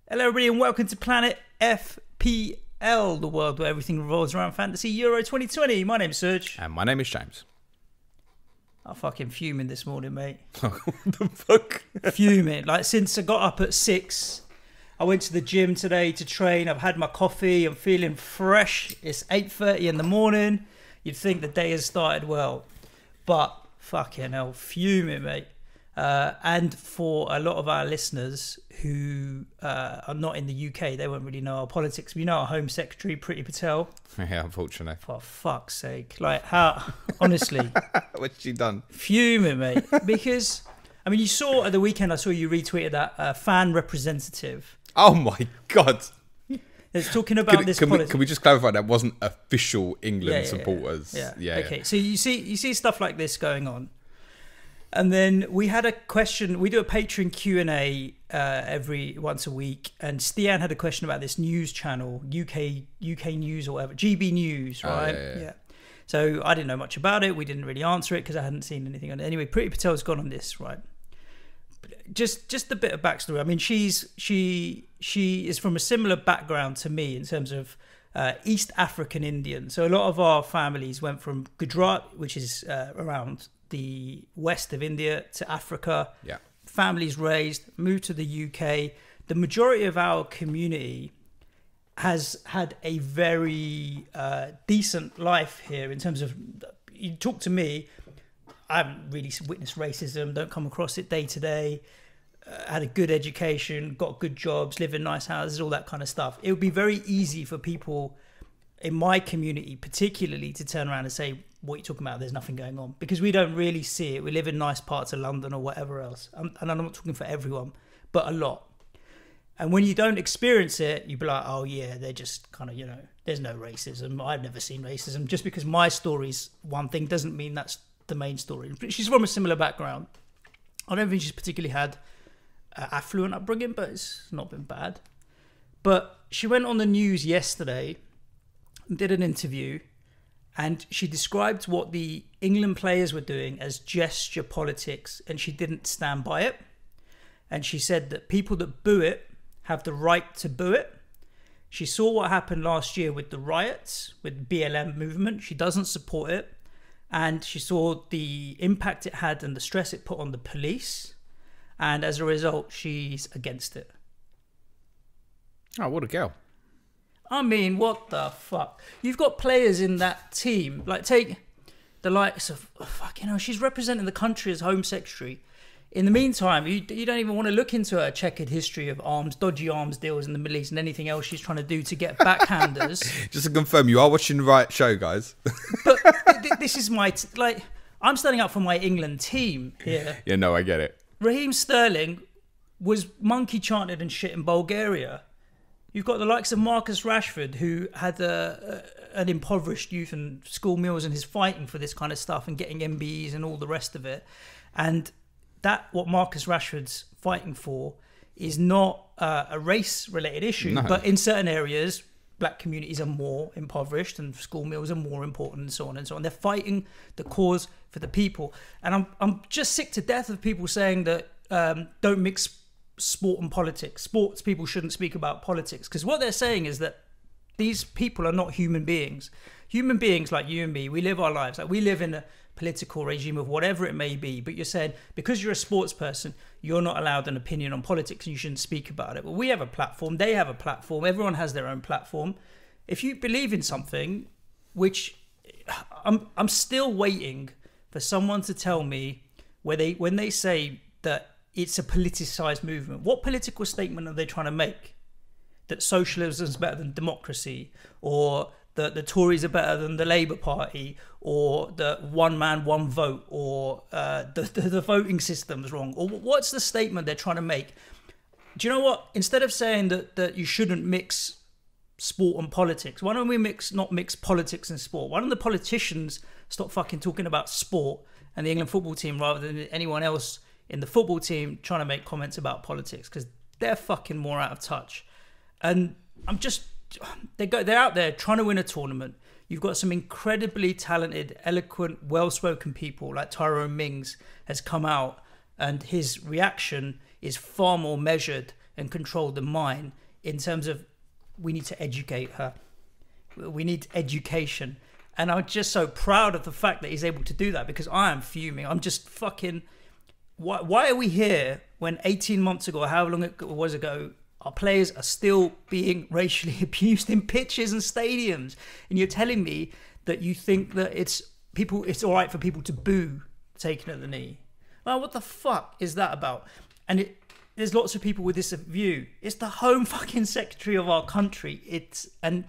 Hello everybody and welcome to Planet FPL, the world where everything revolves around fantasy Euro 2020. My name's Serge. And my name is James. I'm fucking fuming this morning, mate. What the fuck? Fuming. Like, since I got up at 6, I went to the gym today to train. I've had my coffee. I'm feeling fresh. It's 8:30 in the morning. You'd think the day has started well. But, fucking hell, fuming, mate. And for a lot of our listeners who are not in the UK, they won't really know our politics. We know our Home Secretary, Priti Patel. Yeah, unfortunately. For fuck's sake. Like, how, honestly. What's she done? Fuming, mate. Because, I mean, you saw at the weekend, I saw you retweeted that fan representative. Oh my God. It's talking about can we just clarify that wasn't official England supporters? Yeah. Okay, so you see stuff like this going on. And then we had a question. We do a Patreon Q&A every once a week, and Stian had a question about this news channel, UK News or whatever, GB News, right? Yeah. So I didn't know much about it. We didn't really answer it because I hadn't seen anything on it. Anyway, Priti Patel's gone on this, right? Just a bit of backstory. I mean, she is from a similar background to me in terms of East African Indian. So a lot of our families went from Gujarat, which is around the west of India, to Africa. Yeah. Families raised, moved to the UK. The majority of our community has had a very decent life here in terms of, you talk to me, I haven't really witnessed racism, don't come across it day to day, had a good education, got good jobs, live in nice houses, all that kind of stuff. It would be very easy for people in my community particularly to turn around and say, what are you talking about? There's nothing going on. Because we don't really see it. We live in nice parts of London or whatever else. And I'm not talking for everyone, but a lot. And when you don't experience it, you be like, oh yeah, they're just kind of, there's no racism. I've never seen racism. Just because my story's one thing doesn't mean that's the main story. She's from a similar background. I don't think she's particularly had affluent upbringing, but it's not been bad. But she went on the news yesterday and did an interview, and she described what the England players were doing as gesture politics, and she didn't stand by it. And she said that people that boo it have the right to boo it. She saw what happened last year with the riots, with BLM movement. She doesn't support it. And she saw the impact it had and the stress it put on the police. And as a result, she's against it. Oh, what a girl. I mean, what the fuck? You've got players in that team. Like, take the likes of, she's representing the country as Home Secretary. In the meantime, you don't even want to look into her checkered history of dodgy arms deals in the Middle East and anything else she's trying to do to get backhanders. Just to confirm, you are watching the right show, guys. But this is I'm standing up for my England team here. Yeah, no, I get it. Raheem Sterling was monkey chanted and shit in Bulgaria. You've got the likes of Marcus Rashford, who had an impoverished youth and school meals and is fighting for this kind of stuff and getting MBEs and all the rest of it. And what Marcus Rashford's fighting for is not a race-related issue. No. But in certain areas, black communities are more impoverished and school meals are more important and so on and so on. They're fighting the cause for the people. And I'm just sick to death of people saying that don't mix sport and politics. Sports people shouldn't speak about politics, because what they're saying is that these people are not human beings. Human beings like you and me, we live our lives. Like, we live in a political regime of whatever it may be, but you're saying because you're a sports person, you're not allowed an opinion on politics and you shouldn't speak about it. Well, we have a platform, they have a platform, everyone has their own platform. If you believe in something, which I'm still waiting for someone to tell me when they say that it's a politicized movement, what political statement are they trying to make? That socialism is better than democracy, or that the Tories are better than the Labour Party, or that one man, one vote, or the voting system's wrong? Or what's the statement they're trying to make? Do you know what? Instead of saying that you shouldn't mix sport and politics, why don't we not mix politics and sport? Why don't the politicians stop fucking talking about sport and the England football team rather than anyone else in the football team trying to make comments about politics? Because they're fucking more out of touch. And they're out there trying to win a tournament. You've got some incredibly talented, eloquent, well-spoken people like Tyrone Mings has come out, and his reaction is far more measured and control than mine in terms of we need to educate her. We need education. And I'm just so proud of the fact that he's able to do that, because I am fuming. I'm just fucking... Why are we here when 18 months ago, or however long it was ago, our players are still being racially abused in pitches and stadiums? And you're telling me that you think that it's all right for people to boo taking at the knee? Well, what the fuck is that about? And there's lots of people with this view. It's the Home fucking Secretary of our country. And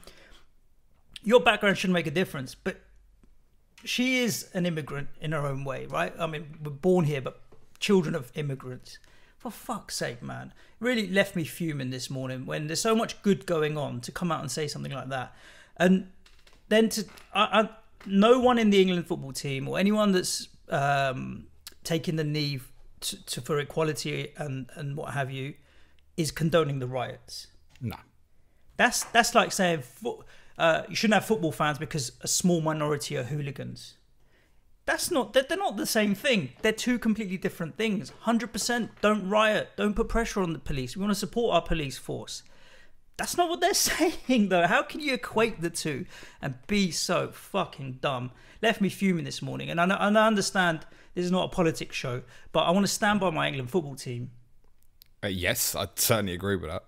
your background shouldn't make a difference, but she is an immigrant in her own way, right? I mean, we're born here, but children of immigrants. For fuck's sake, man. It really left me fuming this morning when there's so much good going on, to come out and say something like that. And then no one in the England football team or anyone that's taking the knee for equality and what have you is condoning the riots. No. That's like saying you shouldn't have football fans because a small minority are hooligans. They're not the same thing. They're two completely different things. 100% don't riot. Don't put pressure on the police. We want to support our police force. That's not what they're saying, though. How can you equate the two and be so fucking dumb? Left me fuming this morning. And I understand this is not a politics show, but I want to stand by my England football team. Yes, I certainly agree with that.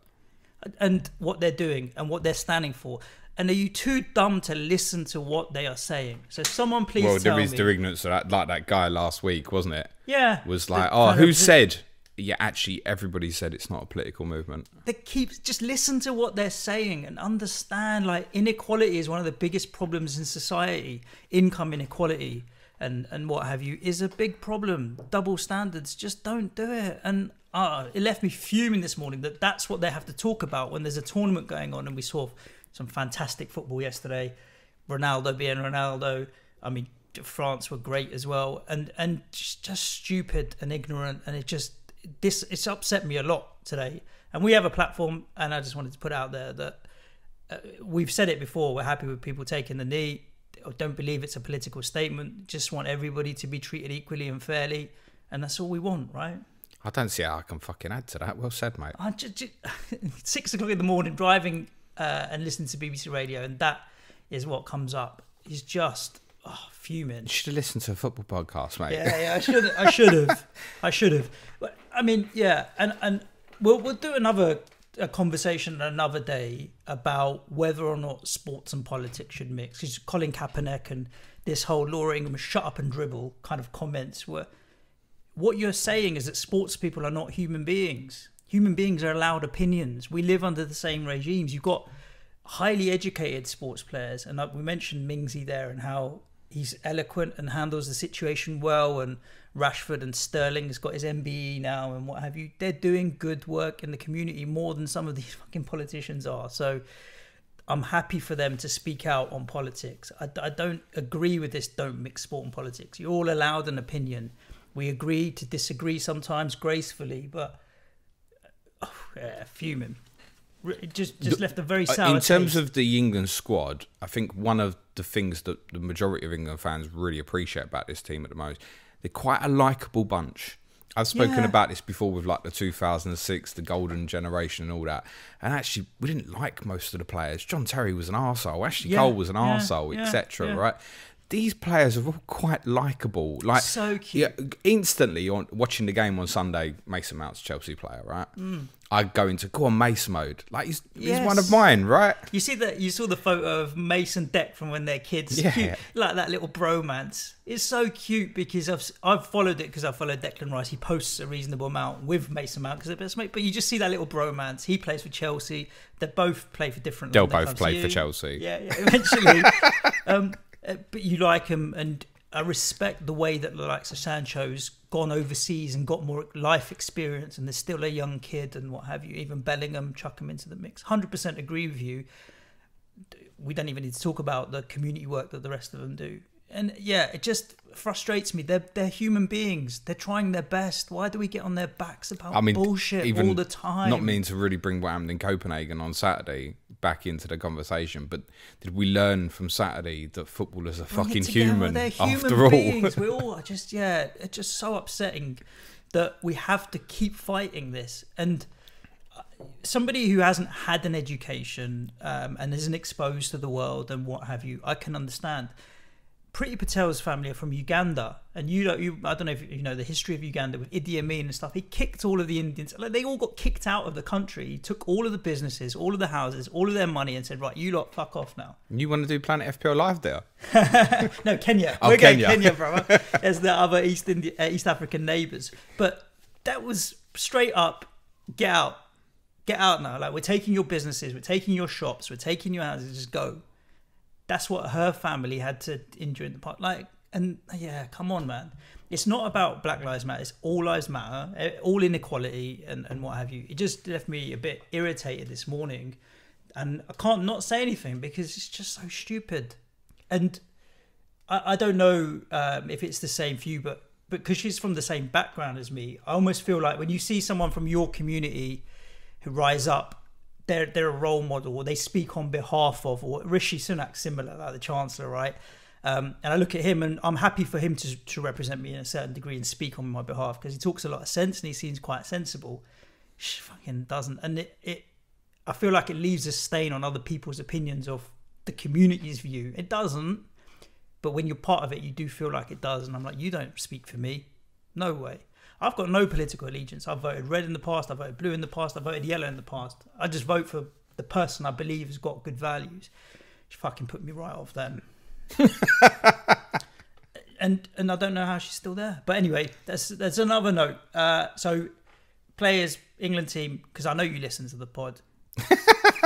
And what they're doing and what they're standing for. And are you too dumb to listen to what they are saying? So someone please tell me. Well, there is their ignorance of that, like that guy last week, wasn't it? Yeah. Was like, who said? Yeah, actually, everybody said it's not a political movement. Just listen to what they're saying and understand, like, inequality is one of the biggest problems in society. Income inequality and what have you is a big problem. Double standards, just don't do it. And it left me fuming this morning that's what they have to talk about when there's a tournament going on. And we saw some fantastic football yesterday. Ronaldo being Ronaldo. I mean, France were great as well. And just stupid and ignorant. And it's upset me a lot today. And we have a platform, and I just wanted to put out there that we've said it before. We're happy with people taking the knee. Don't believe it's a political statement. Just want everybody to be treated equally and fairly. And that's all we want, right? I don't see how I can fucking add to that. Well said, mate. 6 o'clock in the morning, driving and listening to BBC Radio, and that is what comes up. Is just fuming. You should have listened to a football podcast, mate. Yeah, I should have. But I mean, yeah, and we'll do a conversation another day about whether or not sports and politics should mix. Because Colin Kaepernick and this whole Laura Ingham shut up and dribble kind of comments were. What you're saying is that sports people are not human beings. Human beings are allowed opinions. We live under the same regimes. You've got highly educated sports players, and we mentioned Mingsi there and how he's eloquent and handles the situation well, and Rashford and Sterling has got his MBE now and what have you. They're doing good work in the community more than some of these fucking politicians are. So I'm happy for them to speak out on politics. I don't agree with this don't mix sport and politics. You're all allowed an opinion. We agree to disagree sometimes gracefully, but fuming. It just left a very sour In terms taste. of the England squad, I think one of the things that the majority of England fans really appreciate about this team at the moment, they're quite a likeable bunch. I've spoken about this before with like the 2006, the golden generation and all that. And actually, we didn't like most of the players. John Terry was an arsehole. Ashley Cole was an arsehole, etc. Right? These players are all quite likeable. Like, so cute. Yeah, instantly, watching the game on Sunday, Mason Mount's a Chelsea player, right? I go into Mason mode. Like, he's one of mine, right? You saw the photo of Mason Deck from when they're kids. Yeah. Cute, like that little bromance. It's so cute because I've followed it because I followed Declan Rice. He posts a reasonable amount with Mason Mount because they're best mate. But you just see that little bromance. He plays for Chelsea. They both play for different. They'll both play for Chelsea. Yeah, eventually. But you like him, and I respect the way that the likes of Sancho's gone overseas and got more life experience, and there's still a young kid and what have you. Even Bellingham, chuck him into the mix. 100% agree with you. We don't even need to talk about the community work that the rest of them do. And yeah, it just frustrates me. They're human beings. They're trying their best. Why do we get on their backs about bullshit all the time? Not meaning to really bring what happened in Copenhagen on Saturday back into the conversation, but did we learn from Saturday that footballers are fucking human after all? Beings. We all just, it's just so upsetting that we have to keep fighting this. And somebody who hasn't had an education and isn't exposed to the world and what have you, I can understand. Priti Patel's family are from Uganda, and I don't know if you know the history of Uganda with Idi Amin and stuff. He kicked all of the Indians, like they all got kicked out of the country. He took all of the businesses, all of the houses, all of their money, and said, "Right, you lot, fuck off now." You want to do Planet FPL Live there? No, Kenya. Oh, We're Kenya. going Kenya, brother. As the other East African neighbours, but that was straight up, get out now. Like, we're taking your businesses, we're taking your shops, we're taking your houses. Just go. That's what her family had to endure in the past. Like, and yeah, come on, man. It's not about Black Lives Matter. It's all lives matter, all inequality and what have you. It just left me a bit irritated this morning. And I can't not say anything because it's just so stupid. And I don't know if it's the same for you, but because she's from the same background as me, I almost feel like when you see someone from your community who rise up, they're a role model, or they speak on behalf of, or Rishi Sunak, similar, like the Chancellor, right? And I look at him and I'm happy for him to represent me in a certain degree and speak on my behalf because he talks a lot of sense and he seems quite sensible. She fucking doesn't. And I feel like it leaves a stain on other people's opinions of the community's view. It doesn't. But when you're part of it, you do feel like it does. And I'm like, you don't speak for me. No way. I've got no political allegiance. I've voted red in the past. I've voted blue in the past. I've voted yellow in the past. I just vote for the person I believe has got good values. She fucking put me right off then. and I don't know how she's still there. But anyway, there's another note. So players, England team, because I know you listen to the pod.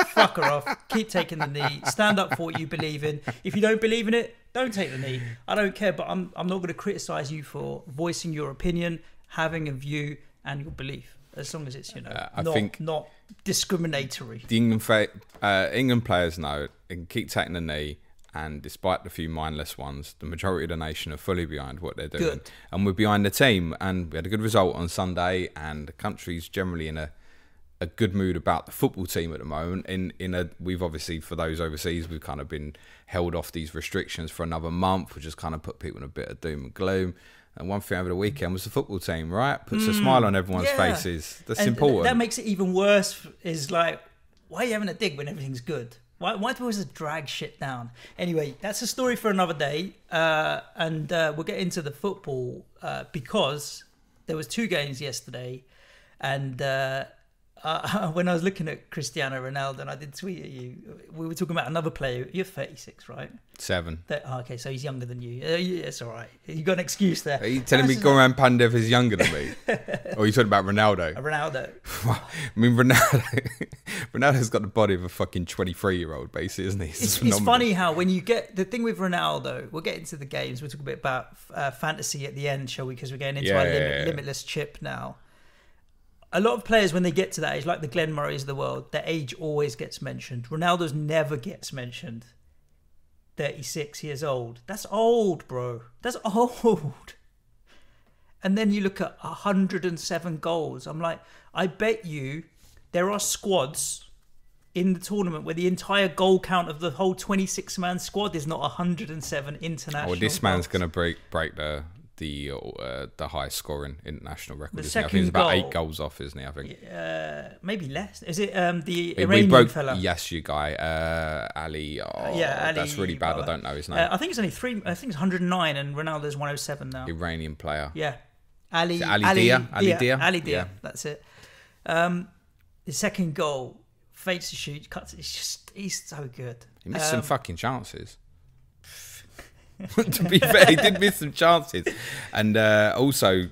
Fuck her off. Keep taking the knee. Stand up for what you believe in. If you don't believe in it, don't take the knee. I don't care, but I'm not going to criticise you for voicing your opinion, having a view, and your belief, as long as it's not discriminatory. The England players know they can keep taking the knee, and despite the few mindless ones, the majority of the nation are fully behind what they're doing. Good. And we're behind the team, and we had a good result on Sunday, and the country's generally in a good mood about the football team at the moment. We've obviously, for those overseas, we've kind of been held off these restrictions for another month, which has kind of put people in a bit of doom and gloom. And one thing over the weekend was the football team, right? Puts a smile on everyone's faces. That's important. That makes it even worse. Is like, why are you having a dig when everything's good? Why do we always drag shit down? Anyway, that's a story for another day. And we'll get into the football because there was 2 games yesterday. And when I was looking at Cristiano Ronaldo, and I did tweet at you, we were talking about another player. You're 36, right? 7. Okay, so he's younger than you. It's all right. You got an excuse there. Are you telling me Goran Pandev is younger than me? Or are you talking about Ronaldo? Ronaldo. I mean, Ronaldo's got the body of a fucking 23-year-old, basically, isn't he? It's funny how when you get the thing with Ronaldo, we'll get into the games. We'll talk a bit about fantasy at the end, shall we? Because we're getting into our limitless chip now. A lot of players, when they get to that age, like the Glenn Murrays of the world, their age always gets mentioned. Ronaldo's never gets mentioned. 36 years old. That's old, bro. That's old. And then you look at 107 goals. I'm like, I bet you there are squads in the tournament where the entire goal count of the whole 26-man squad is not 107 international. Well, this man's going to break the highest scoring international record. The Isn't he? I second think he's about goal, 8 goals off, isn't he? I think maybe less. Is it the Iranian fella? Yes, you guy, Ali. Ali. That's really bad. I don't know his name. I think it's only 3. I think it's 109, and Ronaldo's 107 now. Iranian player. Yeah, Ali Dia. Ali Dia. That's it. The second goal, fakes to shoot, cuts. He's so good. He missed some fucking chances. To be fair, he did miss some chances. And also,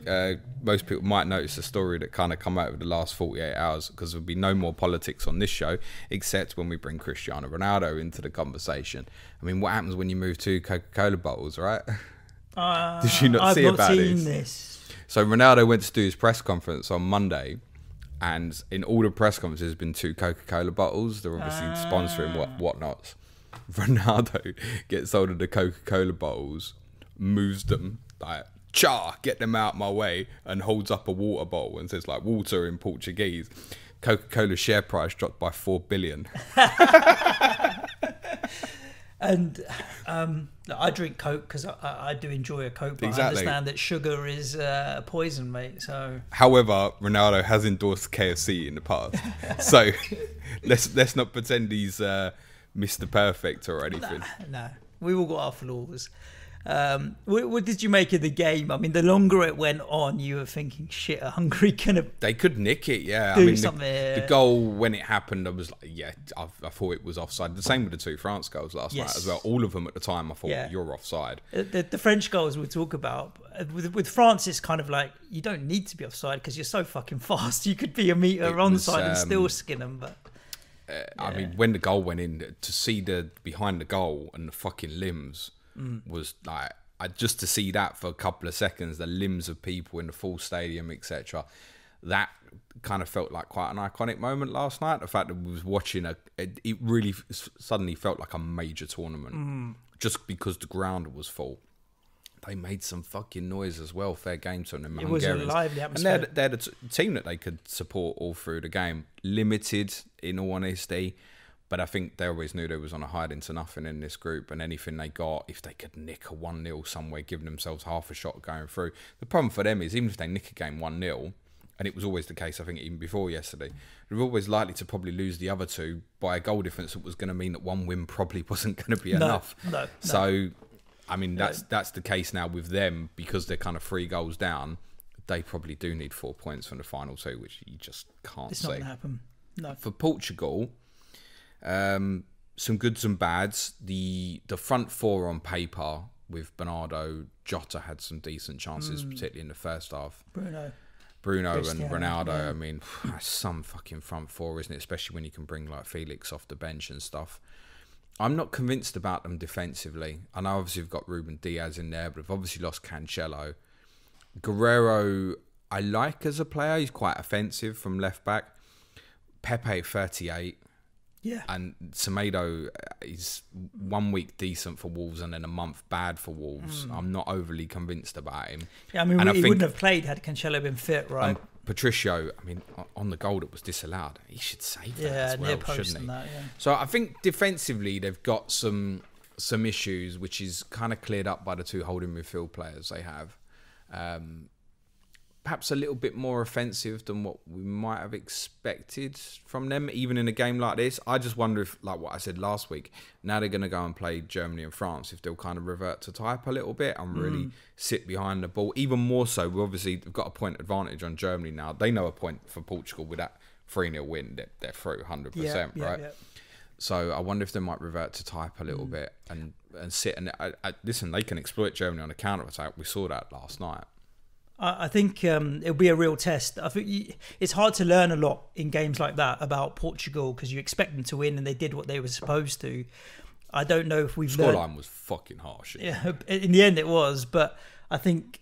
most people might notice a story that kind of come out over the last 48 hours, because there'll be no more politics on this show, except when we bring Cristiano Ronaldo into the conversation. I mean, what happens when you move 2 Coca-Cola bottles, right? Did you not see about this? So Ronaldo went to do his press conference on Monday, and in all the press conferences, there's been 2 Coca-Cola bottles. They're obviously sponsoring whatnots. Ronaldo gets hold of the Coca-Cola bottles, moves them like, get them out my way, and holds up a water bottle and says like water in Portuguese. Coca-Cola's share price dropped by 4 billion. And I drink Coke because I do enjoy a Coke, but I understand that sugar is poison, mate. So, however, Ronaldo has endorsed KFC in the past, so let's not pretend he's Mr. Perfect or anything. No, we all got our flaws. What did you make of the game? I mean, the longer it went on, you were thinking, shit, are Hungary gonna... They could nick it, yeah. Do something. The goal, when it happened, I was like, yeah, I thought it was offside. The same with the two France goals last night as well. All of them at the time, I thought, you're offside. The French goals we'll talk about. With France, it's kind of like, you don't need to be offside because you're so fucking fast. You could be a metre onside and still skin them, but... I mean, when the goal went in, to see the behind the goal and the fucking limbs... was like, just to see that for a couple of seconds, the limbs of people in the full stadium, etc. That kind of felt like quite an iconic moment last night. The fact that we was watching it really suddenly felt like a major tournament, just because the ground was full. They made some fucking noise as well. Fair game to them. It was a lively atmosphere. And they're the team that they could support all through the game. Limited, in all honesty. But I think they always knew they was on a hide into nothing in this group, and anything they got, if they could nick a 1-0 somewhere, giving themselves half a shot going through. The problem for them is, even if they nick a game 1-0, and it was always the case, I think, even before yesterday, they're always likely to probably lose the other two by a goal difference that was going to mean that one win probably wasn't going to be enough. No. So, I mean, that's the case now with them, because they're kind of 3 goals down. They probably do need 4 points from the final 2, which you just can't It's see. not going to happen. No. For Portugal... some goods and bads. The front 4 on paper with Bernardo, Jota had some decent chances, particularly in the first half. Bruno and Ronaldo. Yeah. I mean, that's some fucking front 4, isn't it? Especially when you can bring like Felix off the bench and stuff. I'm not convinced about them defensively. I know obviously we've got Ruben Diaz in there, but we've obviously lost Cancelo. Guerrero, I like as a player. He's quite offensive from left back. Pepe, 38. Yeah. And Semedo is 1 week decent for Wolves and then a month bad for Wolves. I'm not overly convinced about him. Yeah, I mean, he wouldn't have played had Cancelo been fit, right? Patricio, I mean, on the goal that was disallowed, he should save that as well, near post shouldn't he? That, yeah. So I think defensively they've got some issues, which is kind of cleared up by the 2 holding midfield players they have. Perhaps a little bit more offensive than what we might have expected from them, even in a game like this. I just wonder if, like what I said last week, now they're going to go and play Germany and France, if they'll kind of revert to type a little bit and really sit behind the ball. Even more so, we've got a point advantage on Germany now. They know a point for Portugal with that 3-0 win. They're through 100%, right? Yeah. So I wonder if they might revert to type a little bit and sit. And listen, they can exploit Germany on a counter-attack. We saw that last night. I think it'll be a real test. I think it's hard to learn a lot in games like that about Portugal because you expect them to win and they did what they were supposed to. I don't know if we've learned... Scoreline was fucking harsh. Yeah, in the end it was, but I think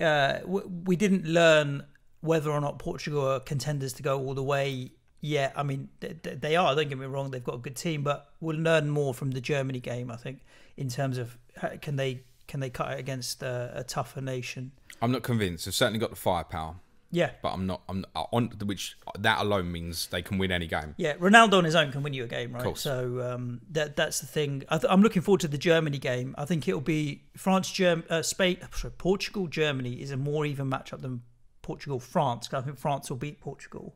we didn't learn whether or not Portugal are contenders to go all the way yet. I mean, they are, don't get me wrong, they've got a good team, but we'll learn more from the Germany game, I think, in terms of can they cut it against a tougher nation. I'm not convinced. They've certainly got the firepower. Yeah. But I'm on which that alone means they can win any game. Yeah, Ronaldo on his own can win you a game, right? Of course. So that's the thing. I'm looking forward to the Germany game. I think it'll be Portugal, Germany is a more even matchup than Portugal, France. I think France will beat Portugal.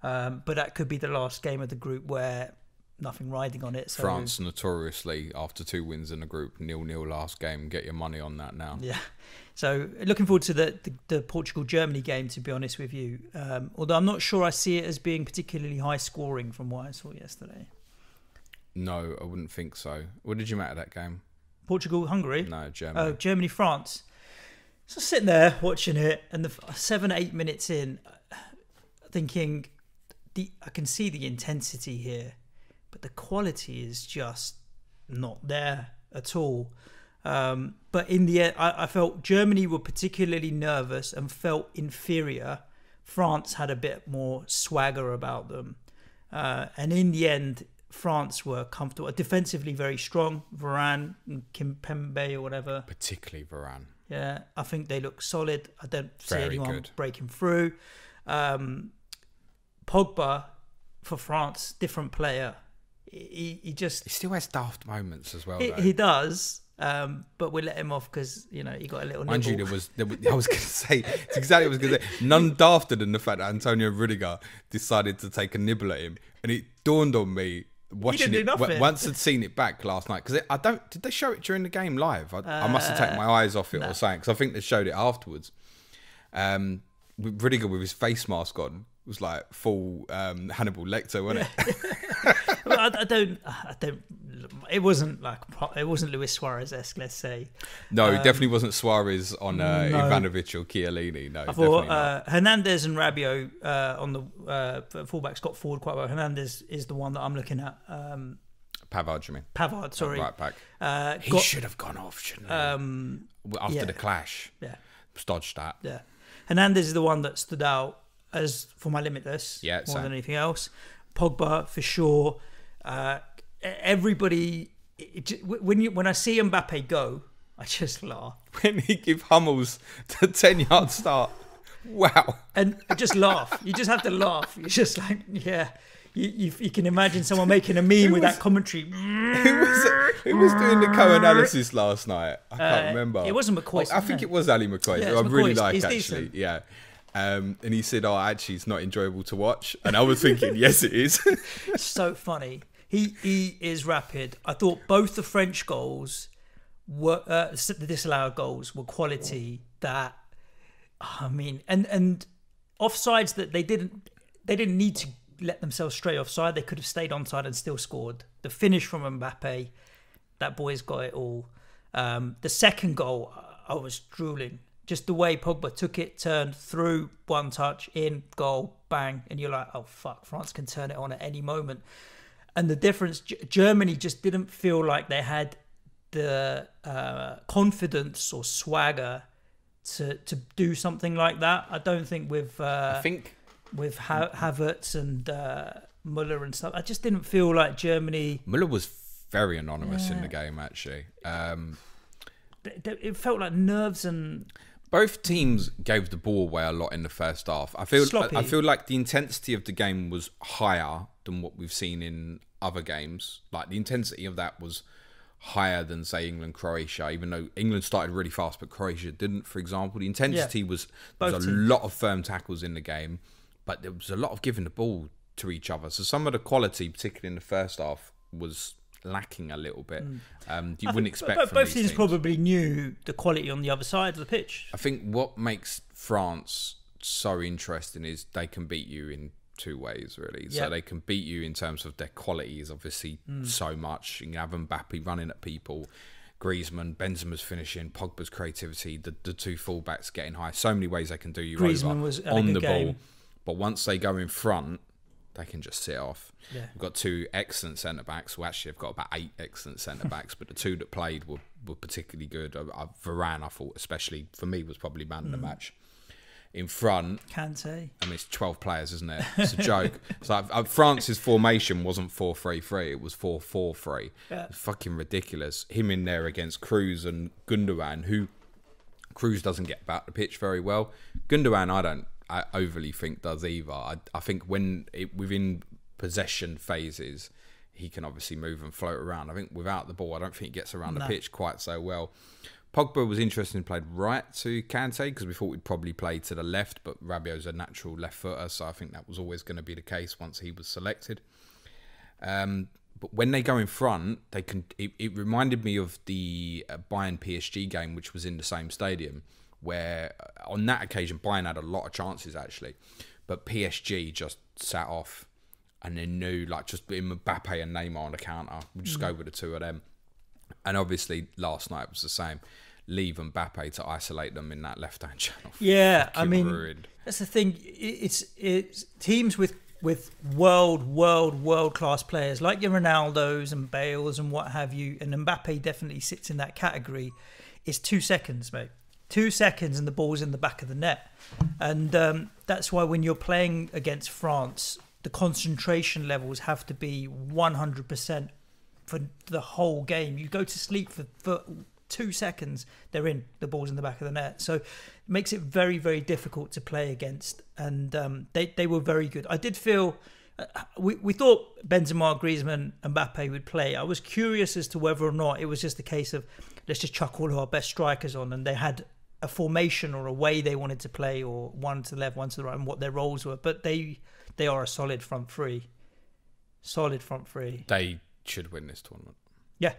But that could be the last game of the group where nothing riding on it. So. France notoriously, after 2 wins in a group, 0-0 last game. Get your money on that now. Yeah. So looking forward to the Portugal-Germany game, to be honest with you. Although I'm not sure I see it as being particularly high scoring from what I saw yesterday. No, I wouldn't think so. What did you make of that game? Portugal-Hungary? No, Germany. Oh, Germany-France. So sitting there watching it, and 7-8 minutes in, thinking, I can see the intensity here, but the quality is just not there at all. But in the end, I felt Germany were particularly nervous and felt inferior. France had a bit more swagger about them. And in the end, France were comfortable. Defensively very strong. Varane and Kimpembe or whatever. Particularly Varane. Yeah, I think they look solid. I don't see Very anyone good. breaking through. Pogba, for France, different player. he just... He still has daft moments as well, He does, but we let him off because, he got a little nibble. Mind you, I was going to say, it's exactly what I was going to say. None dafter than the fact that Antonio Rudiger decided to take a nibble at him. And it dawned on me, watching it once I'd seen it back last night, because did they show it during the game live? I must have taken my eyes off it or something, because I think they showed it afterwards. Rudiger with his face mask on was like full Hannibal Lecter, wasn't it? Well, I don't. It wasn't Luis Suarez-esque, let's say. No, it definitely wasn't Suarez on Ivanovic or Chiellini. No, I thought Hernandez and Rabiot on the fullbacks got forward quite well. Hernandez is the one that I'm looking at. Pavard, you mean? Pavard, sorry. Right back. He should have gone off, shouldn't he? After the clash. Yeah. Dodged that. Yeah. Hernandez is the one that stood out as for my Limitless more than anything else. Pogba for sure. Everybody, when I see Mbappe go, I just laugh. When he give Hummels the 10-yard start, wow! And I just laugh. You just have to laugh. You're just like, yeah. You can imagine someone making a meme with that commentary. Who was doing the co-analysis last night? I can't remember. It wasn't McCoy. I think it was Ali McCoy. Yeah, who I really like, he's actually. Decent. Yeah. And he said, actually, it's not enjoyable to watch. And I was thinking, yes, it is. It's so funny. He is rapid. I thought both the French goals were the disallowed goals were quality that, I mean, and offsides that they didn't need to let themselves stray offside. They could have stayed onside and still scored. The finish from Mbappe, that boy's got it all. The second goal, I was drooling. Just the way Pogba took it, turned through, one touch, in, goal, bang. And you're like, oh, fuck, France can turn it on at any moment. And the difference, Germany just didn't feel like they had the confidence or swagger to do something like that. I don't think with Havertz and Müller and stuff, I just didn't feel like Germany... Müller was very anonymous in the game, actually. It felt like nerves and... Both teams gave the ball away a lot in the first half. I feel like the intensity of the game was higher than what we've seen in other games. Like, the intensity of that was higher than, say, England-Croatia, even though England started really fast, but Croatia didn't, for example. The intensity was... There was a lot of firm tackles in the game, but there was a lot of giving the ball to each other. So some of the quality, particularly in the first half, was lacking a little bit. You wouldn't expect from both these teams teams. Probably knew the quality on the other side of the pitch. I think what makes France so interesting is they can beat you in two ways, really. So they can beat you in terms of their quality is obviously so much. You can have Mbappe running at people, Griezmann, Benzema's finishing, Pogba's creativity, the two fullbacks getting high. So many ways they can do you Griezmann over was on the game. ball. But once they go in front, they can just sit off. Yeah. We've got two excellent centre-backs. Well, actually, I've got about 8 excellent centre-backs, but the two that played were particularly good. Varane, I thought, especially, for me, was probably man of the match. In front... Kante. I mean, it's 12 players, isn't it? It's a joke. It's like France's formation wasn't 4-3-3. It was 4-4-3. Yeah. It's fucking ridiculous. Him in there against Kroos and Gundogan, who... Kroos doesn't get about the pitch very well. Gundogan, I overly think does either. I think within possession phases, he can obviously move and float around. I think without the ball, I don't think he gets around the pitch quite so well. Pogba was interesting, played right to Kante because we thought we'd probably play to the left, but Rabiot's a natural left footer, so I think that was always going to be the case once he was selected. But when they go in front, they can. It reminded me of the Bayern PSG game, which was in the same stadium, where on that occasion Bayern had a lot of chances actually, but PSG just sat off and they knew, like, just Mbappe and Neymar on the counter, we'll just go with the two of them. And obviously last night was the same. Leave Mbappe to isolate them in that left-hand channel. Yeah, I mean, ruined. That's the thing. It's teams with world-class players like your Ronaldos and Bales and what have you, and Mbappe definitely sits in that category. It's 2 seconds, mate. 2 seconds and the ball's in the back of the net. And that's why when you're playing against France, the concentration levels have to be 100% for the whole game. You go to sleep for 2 seconds, they're in, the ball's in the back of the net. So it makes it very, very difficult to play against. And they were very good. I did feel we thought Benzema, Griezmann, and Mbappe would play. I was curious as to whether or not it was just a case of let's just chuck all of our best strikers on, and they had a formation or a way they wanted to play, or one to the left, one to the right, and what their roles were. But they are a solid front three. Solid front three. They should win this tournament. Yeah.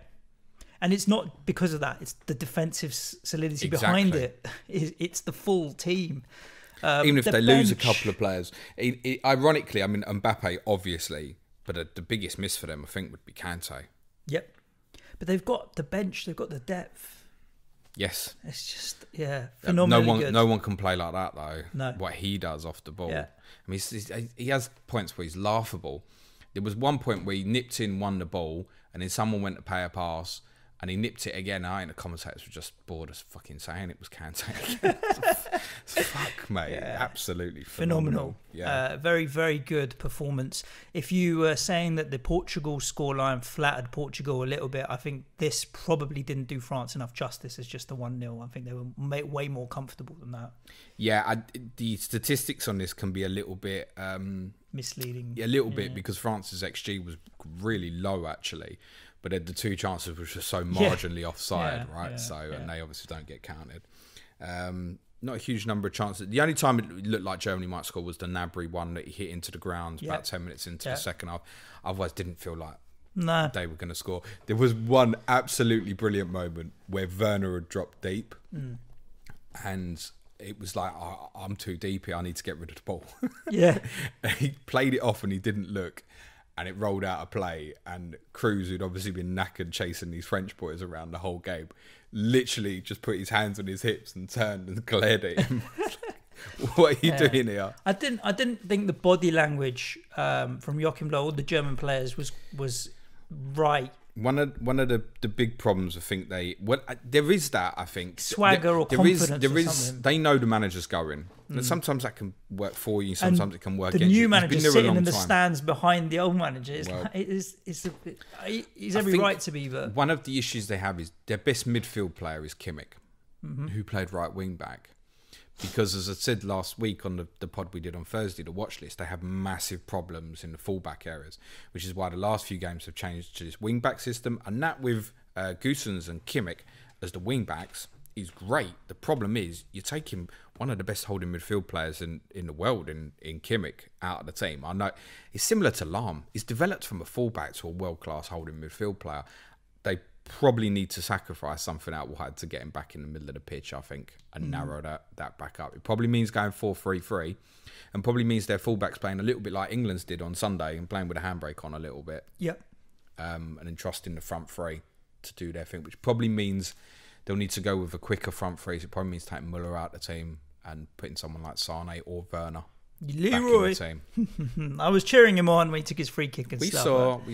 And it's not because of that. It's the defensive solidity Exactly. behind it. It's the full team. Even if the they lose a bench- couple of players. Ironically, I mean, Mbappe, obviously, but the biggest miss for them, I think, would be Kante. Yep. But they've got the bench. They've got the depth. Yes. It's just, phenomenally good. No one can play like that, though. No. What he does off the ball. Yeah. I mean, he has points where he's laughable. There was one point where he nipped in, won the ball, and then someone went to pay a pass, and he nipped it again. I think the commentators were just bored as fucking saying it was Kante. Fuck, mate. Yeah. Absolutely Phenomenal. Yeah. Very, very good performance. If you were saying that the Portugal scoreline flattered Portugal a little bit, I think this probably didn't do France enough justice as just a 1-0. I think they were way more comfortable than that. Yeah, the statistics on this can be a little bit... Misleading. a little bit, because France's XG was really low, actually. But the two chances were just so marginally offside, right? And they obviously don't get counted. Not a huge number of chances. The only time it looked like Germany might score was the Gnabry one that he hit into the ground about 10 minutes into the second half. Otherwise, didn't feel like they were going to score. There was one absolutely brilliant moment where Werner had dropped deep, and it was like, I'm too deep here, I need to get rid of the ball. Yeah. He played it off and he didn't look, and it rolled out of play, and Cruz, who'd obviously been knackered chasing these French boys around the whole game, literally just put his hands on his hips and turned and glared at him. What are you doing here? I didn't think the body language from Joachim Löw, all the German players, was right. One of the big problems, I think there is that, I think, Swagger or confidence there or is something. they know the manager's going. And sometimes that can work for you, sometimes it can work The against you. new He's manager been there a sitting long in the time. stands behind the old manager. He's every think right to be, but one of the issues they have is their best midfield player is Kimmich, who played right wing back. Because, as I said last week on the pod we did on Thursday, the watch list, they have massive problems in the fullback areas, which is why the last few games have changed to this wing back system. And that with Goossens and Kimmich as the wing backs is great. The problem is you're taking one of the best holding midfield players in the world in Kimmich out of the team. I know it's similar to Lahm. He's developed from a fullback to a world-class holding midfield player. They probably need to sacrifice something out wide to get him back in the middle of the pitch, I think, and narrow that back up. It probably means going 4-3-3, and probably means their fullbacks playing a little bit like England's did on Sunday and playing with a handbrake on a little bit. yep. And entrusting the front three to do their thing, which probably means they'll need to go with a quicker front three. So it probably means taking Muller out of the team and putting someone like Sane or Werner Leroy. back in the team. I was cheering him on when he took his free kick and We stuff.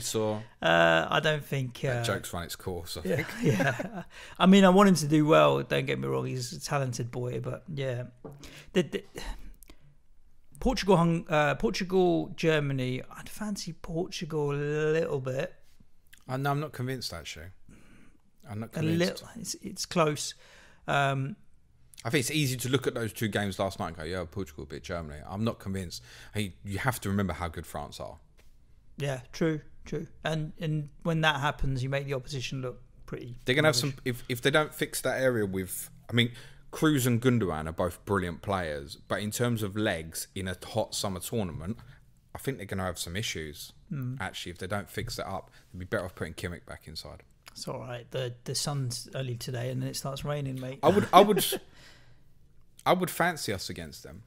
saw. I don't think That joke's run its course, I think. Yeah. I mean, I want him to do well. Don't get me wrong; he's a talented boy, but yeah, Portugal, Germany. I'd fancy Portugal a little bit. No, I'm not convinced, actually. I'm not A convinced. little. It's close. I think it's easy to look at those two games last night and go, yeah, Portugal beat Germany. I'm not convinced. You have to remember how good France are. Yeah, true. And when that happens, you make the opposition look pretty. They're going to have some... If they don't fix that area with... I mean, Cruz and Gundogan are both brilliant players, but in terms of legs in a hot summer tournament, I think they're going to have some issues. Actually, if they don't fix that up, they'd be better off putting Kimmich back inside. It's all right. The sun's early today, and then it starts raining, mate. I would fancy us against them.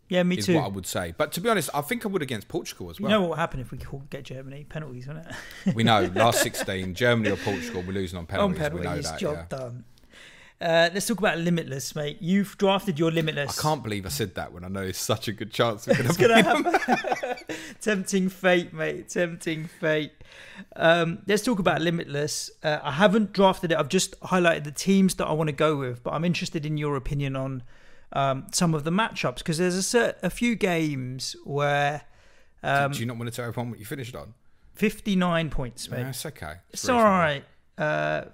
Yeah, me is too. what I would say. But to be honest, I think I would against Portugal as well. You know what will happen if we get Germany? Penalties, won't it? We know, last 16, Germany or Portugal, we're losing on penalties. On penalties, we know that, job done. Let's talk about Limitless, mate. You've drafted your Limitless. I can't believe I said that when I know it's such a good chance we're going It's to going to happen. Tempting fate, mate. Tempting fate. Let's talk about Limitless. I haven't drafted it. I've just highlighted the teams that I want to go with, but I'm interested in your opinion on some of the matchups, because there's a few games where... Do you not want to tell everyone what you finished on? 59 points, mate. Yeah, it's okay. It's all right.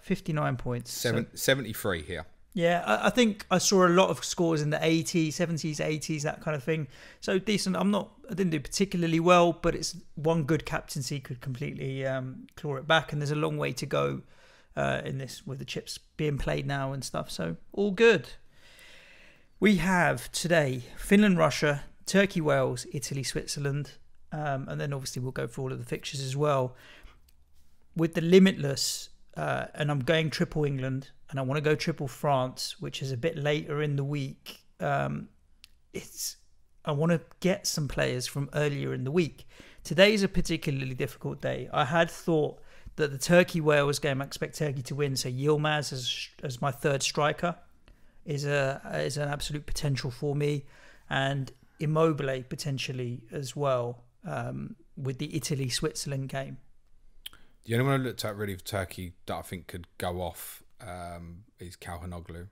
59 points. 73 here. Yeah, I think I saw a lot of scores in the 80s, 70s, 80s, that kind of thing. So decent. I didn't do particularly well, but it's one good captaincy could completely claw it back. And there's a long way to go in this with the chips being played now and stuff. So all good. We have today Finland, Russia, Turkey, Wales, Italy, Switzerland. And then obviously we'll go through all of the fixtures as well. With the Limitless, and I'm going triple England, and I want to go triple France, which is a bit later in the week. I want to get some players from earlier in the week. Today is a particularly difficult day. I had thought that the Turkey-Wales game, I expect Turkey to win, so Yilmaz as my third striker is an absolute potential for me, and Immobile potentially as well with the Italy-Switzerland game. The only one I looked at really for Turkey that I think could go off is Calhanoglu.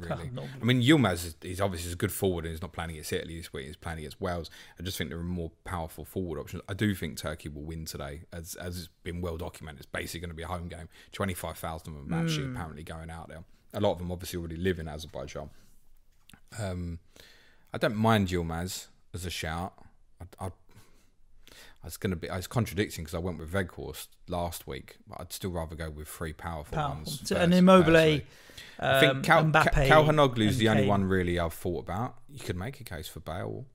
Really, I mean, Yilmaz is obviously a good forward and he's not playing against Italy this week. He's playing against Wales. I just think there are more powerful forward options. I do think Turkey will win today, as it's been well documented. It's basically going to be a home game. 25,000 of them actually apparently going out there. A lot of them obviously already live in Azerbaijan. I don't mind Yilmaz as a shout. It's contradicting because I went with Weghorst last week, but I'd still rather go with three powerful ones. So, and Immobile, I think Mbappe, Calhanoglu is the only Kane. one really I've thought about. You could make a case for Bale,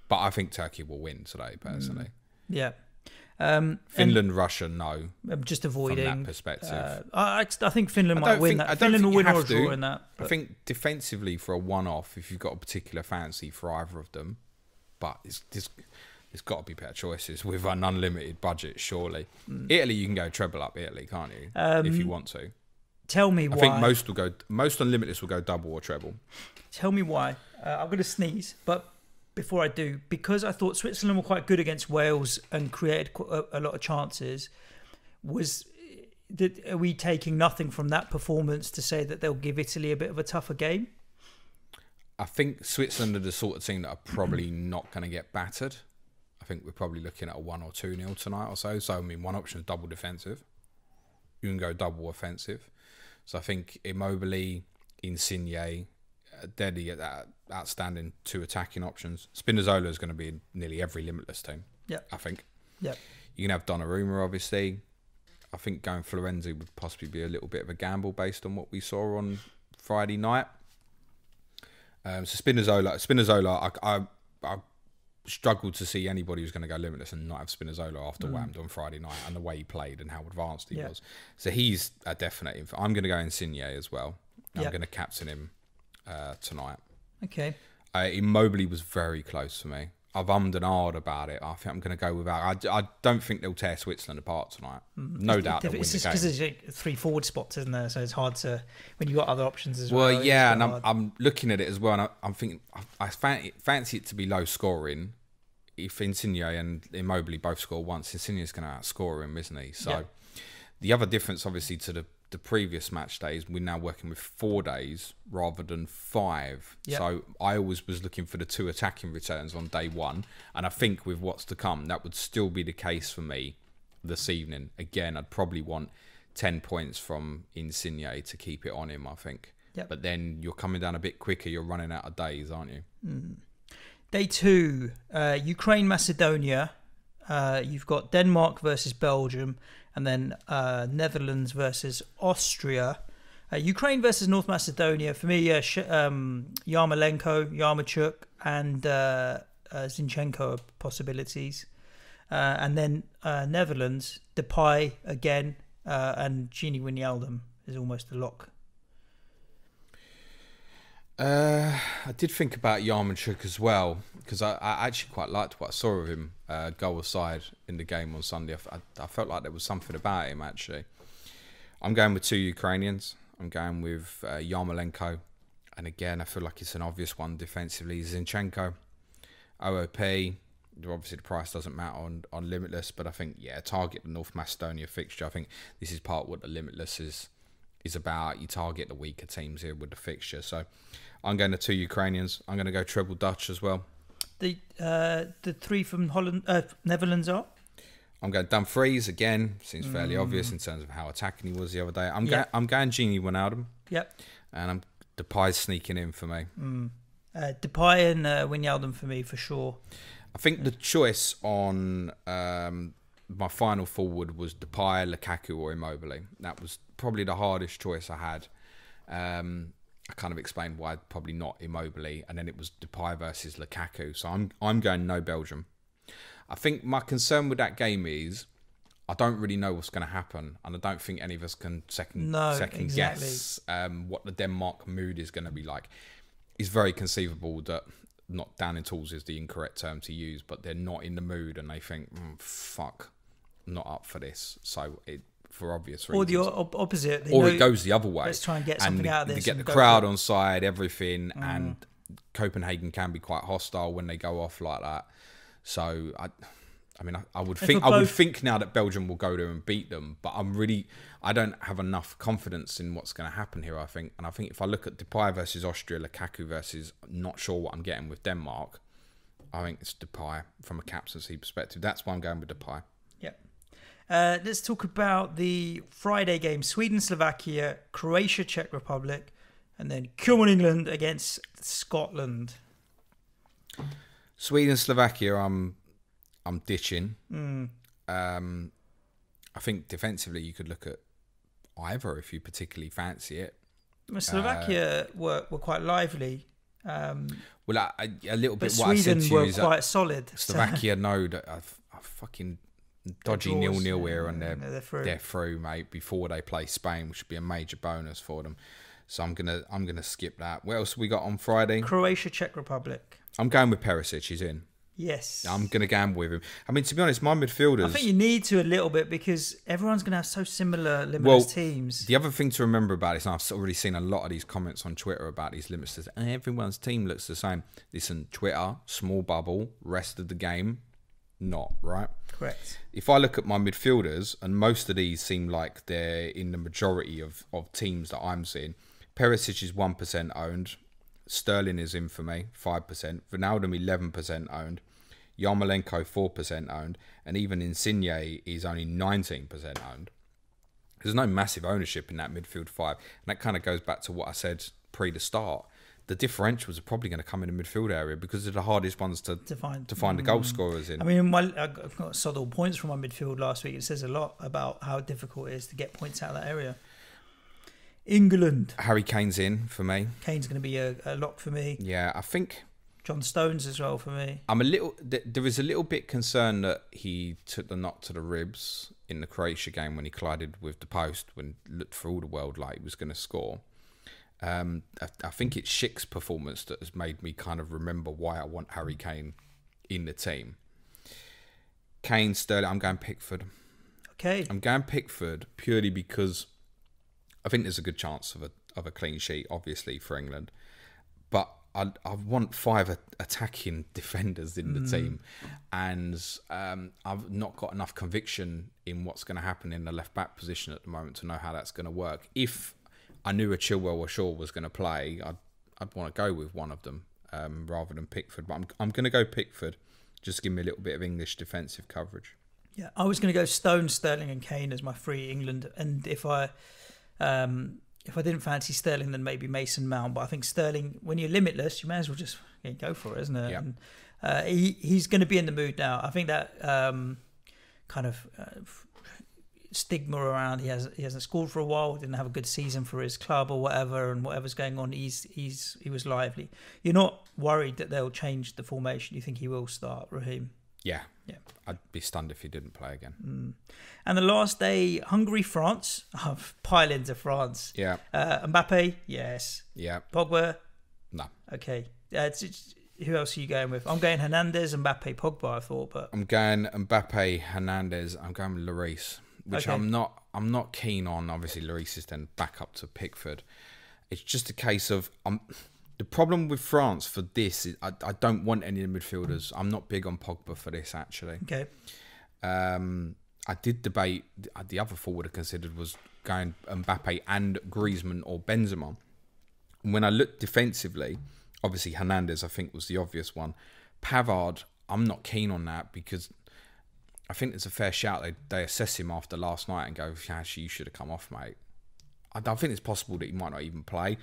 but I think Turkey will win today, personally. Yeah. Finland, Russia, no. I'm just avoiding from that perspective. I think Finland might win that. Finland will win or draw in that. I think defensively for a one-off, if you've got a particular fancy for either of them, but there's got to be better choices with an unlimited budget, surely. Italy, you can go treble up Italy, can't you? If you want to. Tell me why. I think most unlimiteds will go double or treble. Tell me why. I'm going to sneeze, but before I do, because I thought Switzerland were quite good against Wales and created a lot of chances, are we taking nothing from that performance to say that they'll give Italy a bit of a tougher game? I think Switzerland are the sort of team that are probably not going to get battered. I think we're probably looking at a 1 or 2-0 tonight or so. So, I mean, one option is double defensive. You can go double offensive. So, I think Immobile, Insigne, they're the outstanding two attacking options. Spinazzola is going to be in nearly every Limitless team, I think. Yeah. You can have Donnarumma, obviously. I think going Florenzi would possibly be a little bit of a gamble based on what we saw on Friday night. So, Spinazzola, I struggled to see anybody who's going to go Limitless and not have Spinazzola after Whammed on Friday night and the way he played and how advanced he was. So he's a definite. I'm going to go Insigne as well. I'm going to captain him tonight. Okay. Immobile was very close for me. I've ummed and ahed about it. I think I'm going to go without. I don't think they'll tear Switzerland apart tonight. No doubt they'll win the game. It's just because there's 3 forward spots, isn't there? So it's hard to, when you've got other options as well. Well, yeah, and I'm looking at it as well, and I'm thinking, I fancy it to be low scoring. If Insigne and Immobile both score once, Insigne's going to outscore him, isn't he? So the other difference, obviously, to the previous match days, we're now working with 4 days rather than 5. So I always was looking for the 2 attacking returns on day 1, and I think with what's to come, that would still be the case for me this evening. Again, I'd probably want 10 points from Insigne to keep it on him, I think. But then you're coming down a bit quicker, you're running out of days, aren't you? Day 2, Ukraine, Macedonia. You've got Denmark versus Belgium, and then Netherlands versus Austria. Ukraine versus North Macedonia. For me, Yarmolenko, Yarmolenchuk, and Zinchenko are possibilities. And then Netherlands, Depay again, and Gini Wijnaldum is almost a lock. I did think about Yarmolenchuk as well, because I actually quite liked what I saw of him goal aside in the game on Sunday. I felt like there was something about him, actually. I'm going with 2 Ukrainians. I'm going with Yarmolenko. And again, I feel like it's an obvious one defensively. Zinchenko, OOP. Obviously, the price doesn't matter on Limitless, but I think, target the North Macedonia fixture. I think this is part of what the Limitless is about. You target the weaker teams here with the fixture. So I'm going to 2 Ukrainians. I'm going to go treble Dutch as well. The 3 from Netherlands are? I'm going Dumfries again. Seems fairly obvious in terms of how attacking he was the other day. I'm going Gini Wijnaldum. Yep. and Depay's sneaking in for me. Depay and Wijnaldum for me, for sure. I think the choice on my final forward was Depay, Lukaku or Immobile. That was probably the hardest choice I had. I kind of explained why probably not Immobile, and then it was Depay versus Lukaku. So I'm going no Belgium. I think my concern with that game is I don't really know what's going to happen, and I don't think any of us can second guess what the Denmark mood is going to be like. It's very conceivable that not down in tools is the incorrect term to use, but they're not in the mood and they think, fuck, I'm not up for this. So for obvious reasons. Or the opposite. Or it goes the other way. Let's try and get something out of this. They get the crowd on side, everything, and Copenhagen can be quite hostile when they go off like that. So I would think now that Belgium will go there and beat them, but I don't have enough confidence in what's going to happen here, I think. And I think if I look at Depay versus Austria, Lukaku versus not sure what I'm getting with Denmark, I think it's Depay from a captaincy perspective. That's why I'm going with Depay. Yeah. Let's talk about the Friday game. Sweden, Slovakia, Croatia, Czech Republic, and then come on England against Scotland. Sweden, Slovakia, I'm ditching. I think defensively you could look at either if you particularly fancy it. Slovakia were quite lively. A little bit. But what Sweden I said to were you is quite solid. Slovakia know that a fucking dodgy 0-0 here, and they're through, mate. Before they play Spain, which would be a major bonus for them. So I'm gonna skip that. What else have we got on Friday? Croatia, Czech Republic. I'm going with Perisic. He's in. Yes. I'm going to gamble with him. I mean, to be honest, my midfielders... I think you need to a little bit because everyone's going to have so similar Limitless teams. The other thing to remember about this, and I've already seen a lot of these comments on Twitter about these Limitless, and everyone's team looks the same. Listen, Twitter, small bubble, rest of the game, not, right? Correct. If I look at my midfielders, and most of these seem like they're in the majority of teams that I'm seeing, Perisic is 1% owned. Sterling is in for me, 5%. Wijnaldum, 11% owned. Yarmolenko, 4% owned. And even Insigne is only 19% owned. There's no massive ownership in that midfield five. And that kind of goes back to what I said pre the start. The differentials are probably going to come in the midfield area because they're the hardest ones to find the goal scorers in. I mean, I've got solid points from my midfield last week. It says a lot about how difficult it is to get points out of that area. England. Harry Kane's in for me. Kane's going to be a lock for me. Yeah, I think John Stones as well for me. There is a little bit concerned that he took the knock to the ribs in the Croatia game when he collided with the post, when it looked for all the world like he was going to score. I think it's Schick's performance that has made me kind of remember why I want Harry Kane in the team. Kane, Sterling, I'm going Pickford. Okay. I'm going Pickford purely because I think there's a good chance of a clean sheet, obviously, for England. But I want 5 attacking defenders in the team. And I've not got enough conviction in what's going to happen in the left-back position at the moment to know how that's going to work. If I knew a Chilwell or Shaw was going to play, I'd want to go with one of them rather than Pickford. But I'm going to go Pickford, just to give me a little bit of English defensive coverage. Yeah, I was going to go Stones, Sterling and Kane as my 3 England. And if I didn't fancy Sterling, then maybe Mason Mount. But I think Sterling, when you're limitless, you may as well just go for it, isn't it? Yeah. And, he's going to be in the mood now. I think that kind of stigma around he hasn't scored for a while, didn't have a good season for his club or whatever, and whatever's going on, he was lively. You're not worried that they'll change the formation? You think he will start, Raheem? Yeah. I'd be stunned if he didn't play again. And the last day, Hungary, France. Pile into France. Yeah. Mbappe, yes. Yeah. Pogba, no. Okay. Who else are you going with? I'm going Hernandez, Mbappe, Pogba. I thought, but I'm going Mbappe, Hernandez. I'm going with Lloris, which okay. I'm not keen on. Obviously, Lloris is then back up to Pickford. It's just a case of the problem with France for this is I don't want any of the midfielders. I'm not big on Pogba for this, actually. Okay. I did debate. The other forward I considered was going Mbappe and Griezmann or Benzema. And when I looked defensively, obviously Hernandez I think was the obvious one. Pavard, I'm not keen on that because I think there's a fair shout. They assess him after last night and go, actually, you should have come off, mate. I don't think it's possible that he might not even play.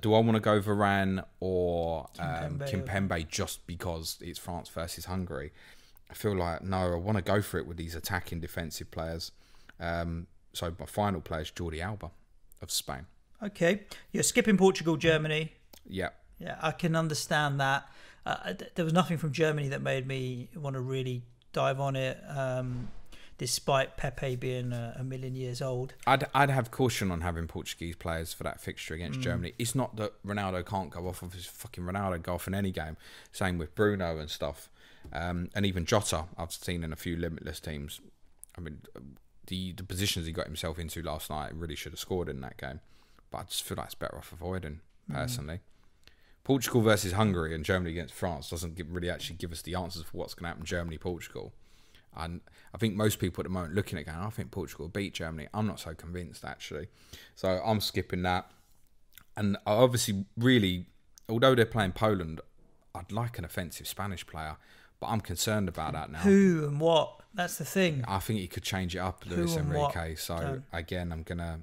Do I want to go Varane or Kimpembe just because it's France versus Hungary? I feel like, no, I want to go for it with these attacking defensive players. So my final player is Jordi Alba of Spain. Okay. You're skipping Portugal, Germany. Yeah. Yeah, I can understand that. There was nothing from Germany that made me want to really dive on it, despite Pepe being a million years old. I'd have caution on having Portuguese players for that fixture against Germany. It's not that Ronaldo can't go off of his fucking Ronaldo go off in any game. Same with Bruno and stuff. And even Jota, I've seen in a few Limitless teams. I mean, the positions he got himself into last night really should have scored in that game. But I just feel like it's better off avoiding, personally. Portugal versus Hungary and Germany against France doesn't really actually give us the answers for what's going to happen Germany-Portugal. And I think most people at the moment looking at going, I think Portugal will beat Germany. I'm not so convinced, actually. So I'm skipping that. And I obviously really, although they're playing Poland, I'd like an offensive Spanish player. But I'm concerned about that now. Who and what? That's the thing. I think he could change it up, Luis Enrique. So again, I'm gonna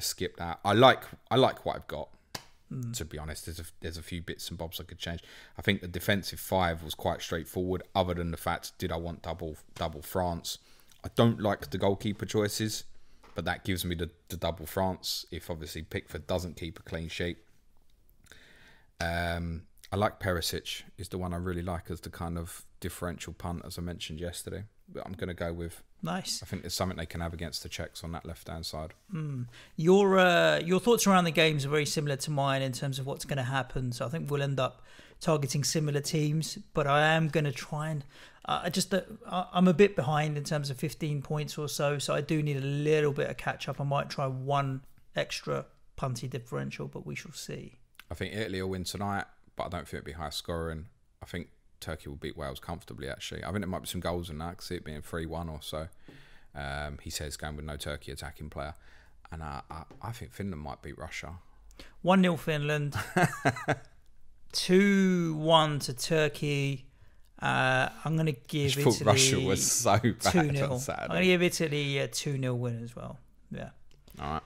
skip that. I like what I've got. To be honest, there's a few bits and bobs I could change. I think the defensive five was quite straightforward. Other than the fact, did I want double France? I don't like the goalkeeper choices, but that gives me the double France. If obviously Pickford doesn't keep a clean sheet. I like Perisic, is the one I really like as the kind of differential punt, as I mentioned yesterday. But I'm going to go with... Nice. I think there's something they can have against the Czechs on that left-hand side. Your thoughts around the games are very similar to mine in terms of what's going to happen. So I think we'll end up targeting similar teams. But I am going to try and... I'm a bit behind in terms of 15 points or so. So I do need a little bit of catch-up. I might try one extra punty differential, but we shall see. I think Italy will win tonight, but I don't think it'll be high scoring. I think Turkey will beat Wales comfortably, actually. I think there might be some goals in that. I can see it being 3-1 or so. He says going with no Turkey attacking player. And I think Finland might beat Russia. 1-0 Finland. 2-1 to Turkey. I'm going to give Italy... I thought Russia was so bad 2-0. on Saturday. I'm going to give Italy a 2-0 win as well. Yeah. All right.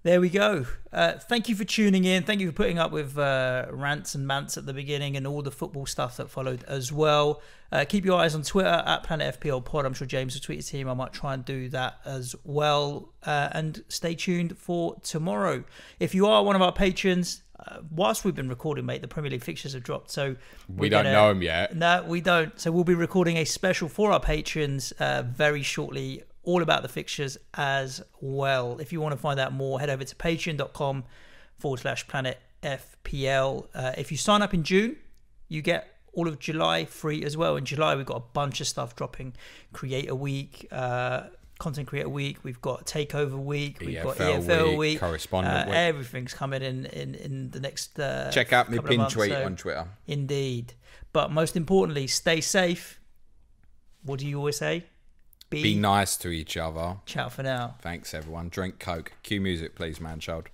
There we go. Thank you for tuning in. Thank you for putting up with rants and mants at the beginning and all the football stuff that followed as well. Keep your eyes on Twitter at Planet FPL Pod. I'm sure James will tweet his team. I might try and do that as well. And stay tuned for tomorrow. If you are one of our patrons, whilst we've been recording, mate, the Premier League fixtures have dropped. So we don't know them yet. No, we don't. So we'll be recording a special for our patrons very shortly, all about the fixtures as well. If you want to find out more, head over to patreon.com/Planet FPL. If you sign up in June, you get all of July free as well. In July, we've got a bunch of stuff dropping. Creator Week, Content Creator Week. We've got Takeover Week. We've got EFL Week. Correspondent Week. Everything's coming in the next check out my pin months, tweet on Twitter. Indeed. But most importantly, stay safe. What do you always say? Be nice to each other. Ciao for now. Thanks, everyone. Drink Coke. Cue music, please, man child.